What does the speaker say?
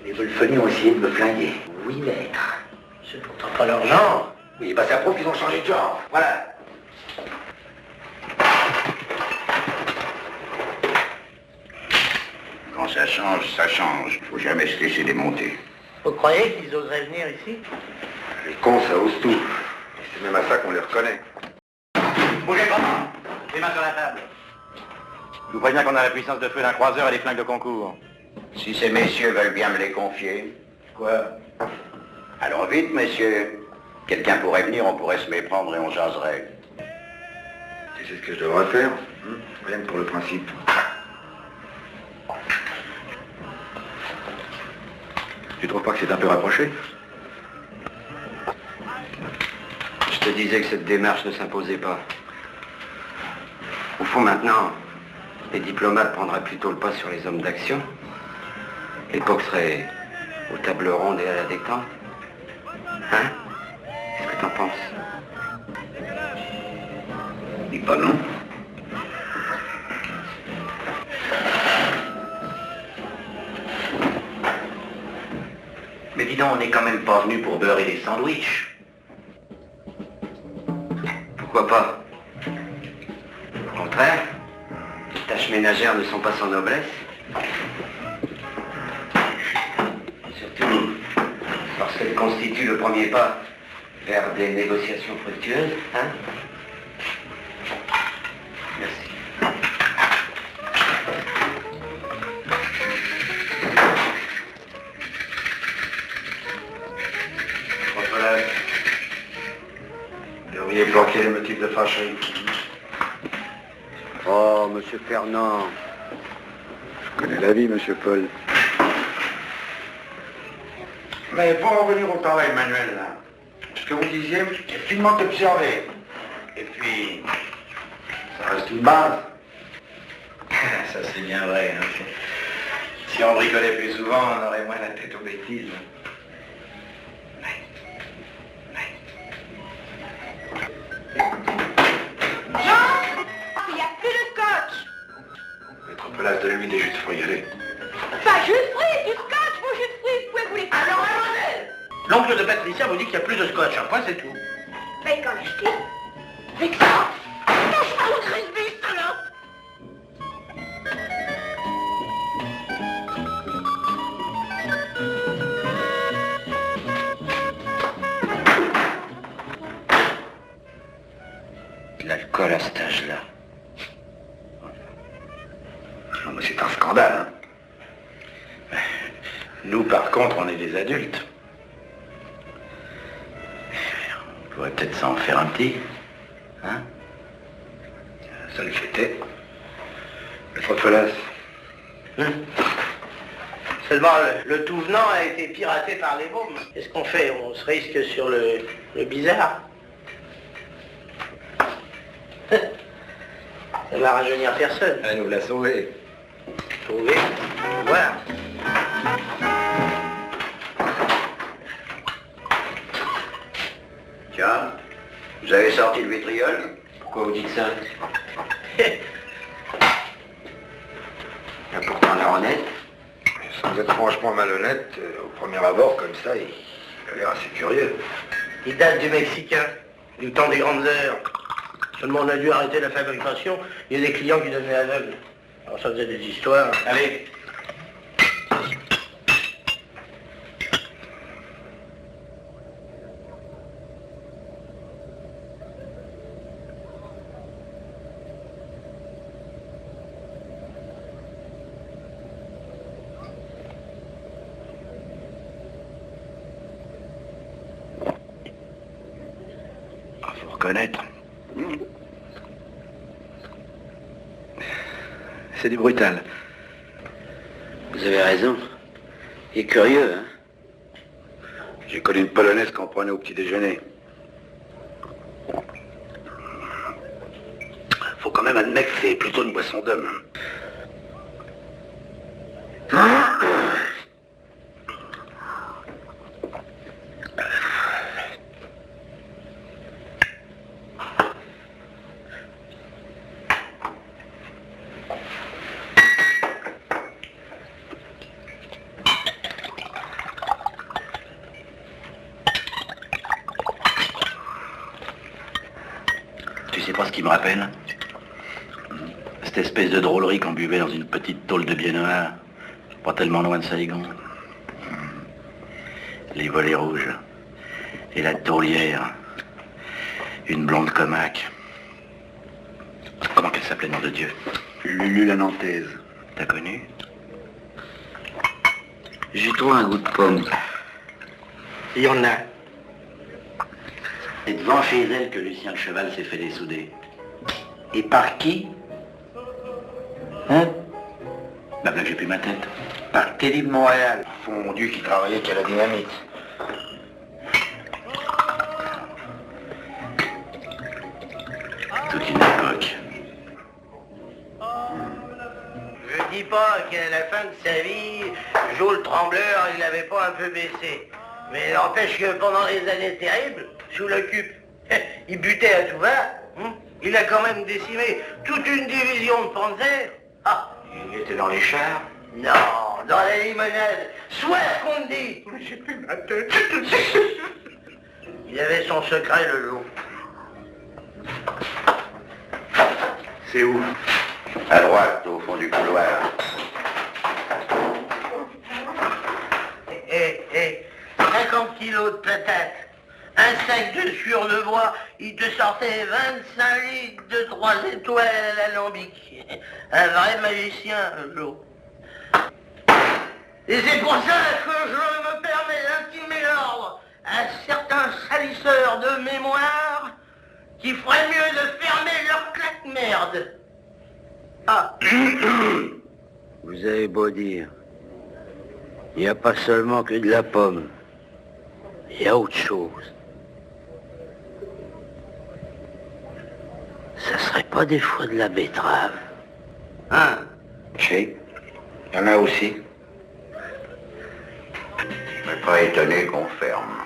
Les Wolfoni ont essayé de me flinguer. Oui, maître. C'est pourtant pas leur genre. Oui, bah ça prouve qu'ils ont changé de genre. Voilà. Quand ça change, ça change. Faut jamais se laisser démonter. Vous croyez qu'ils oseraient venir ici? Les cons, ça ose tout. Et c'est même à ça qu'on les reconnaît. Bougez pas. Les mains sur la table. Je vous préviens qu'on a la puissance de feu d'un croiseur et des flingues de concours. Si ces messieurs veulent bien me les confier. Quoi? Alors vite, messieurs. Quelqu'un pourrait venir, on pourrait se méprendre et on jaserait. Tu sais ce que je devrais faire, rien que pour le principe. Tu trouves pas que c'est un peu rapproché? Je te disais que cette démarche ne s'imposait pas. Au fond, maintenant, les diplomates prendraient plutôt le pas sur les hommes d'action. L'époque serait aux tables rondes et à la détente. Hein? Qu'est-ce que t'en penses? Dis pas non. Mais dis donc, on n'est quand même pas venu pour beurrer des sandwichs. Pourquoi pas? Au contraire, les tâches ménagères ne sont pas sans noblesse. Surtout parce qu'elles constituent le premier pas vers des négociations fructueuses, hein? Merci. Vous devriez bloquer les motifs de fâcherie. Oh, monsieur Fernand. Je connais la vie, monsieur Paul. Mais pour en revenir au travail manuel, là, ce que vous disiez, c'est finement observé. Et puis, ça reste une base. Ça c'est bien vrai. Hein. Si on bricolait plus souvent, on aurait moins la tête aux bêtises. Il n'y a plus de scotch. Maître Pelas, donne-lui des jus de fruits, allez. Pas jus de fruits, du scotch, mon jus de fruits, vous pouvez vous les faire. Alors, allez. L'oncle de Patricia vous dit qu'il n'y a plus de scotch. Un point, c'est tout. Mais qu'en acheter? Avec ça? Lâche-moi le grisby, salope. De l'alcool à cet âge-là. Non, mais c'est un scandale, hein. Nous, par contre, on est des adultes. On pourrait peut-être s'en faire un petit. Hein? Ça le fêtait. Maître Pelas. Seulement, le tout venant a été piraté par les mômes. Qu'est-ce qu'on fait? On se risque sur le bizarre. Ça va rajeunir personne. Elle nous l'a sauvé. Trouver, voir. Tiens, vous avez sorti le vitriol? Pourquoi vous dites ça? Il y a pourtant l'air honnête. Sans être franchement malhonnête, au premier abord, comme ça, il a l'air assez curieux. Il date du Mexicain, du temps des grandes heures. Seulement on a dû arrêter la fabrication, il y a des clients qui devenaient aveugles. Alors ça faisait des histoires. Allez. Faut reconnaître. C'est du brutal. Vous avez raison. Il est curieux, hein? J'ai connu une polonaise qu'on prenait au petit déjeuner. Faut quand même admettre que c'est plutôt une boisson d'homme. pas ce qui me rappelle? Cette espèce de drôlerie qu'on buvait dans une petite tôle de biennois, pas tellement loin de Saigon. Les volets rouges. Et la tourlière. Une blonde comaque. Comment qu'elle s'appelait, nom de Dieu? Lulu la Nantaise. T'as connu? J'ai trouvé un goût de pomme. Il y en a. C'est devant chez elle que Lucien le Cheval s'est fait dessouder. Et par qui? Hein? Bah là j'ai plus ma tête. Par Teddy de Montréal. Fondu qui travaillait qu'à la dynamite. Toute une époque. Je dis pas qu'à la fin de sa vie, Joe le Trembleur, il l'avait pas un peu baissé. Mais n'empêche que pendant les années terribles, sous l'occupe, il butait à tout va. Il a quand même décimé toute une division de Panzer. Ah, Il était dans les chars. non, dans la limonade. Soit ce qu'on te dit. J'ai plus ma tête. Il avait son secret le jour. C'est où? À droite, au fond du couloir. 50 kilos de patates, un sac de sueur de bois, il te sortait 25 litres de 3 étoiles à l'alambic. Un vrai magicien, Joe. Et c'est pour ça que je me permets d'intimer l'ordre à certains salisseurs de mémoire qui feraient mieux de fermer leur claque-merde. Ah. Vous avez beau dire, il n'y a pas seulement que de la pomme. Il y a autre chose. Ça serait pas des fois de la betterave? Hein? Si. Il y en a aussi. Je suis pas étonné qu'on ferme.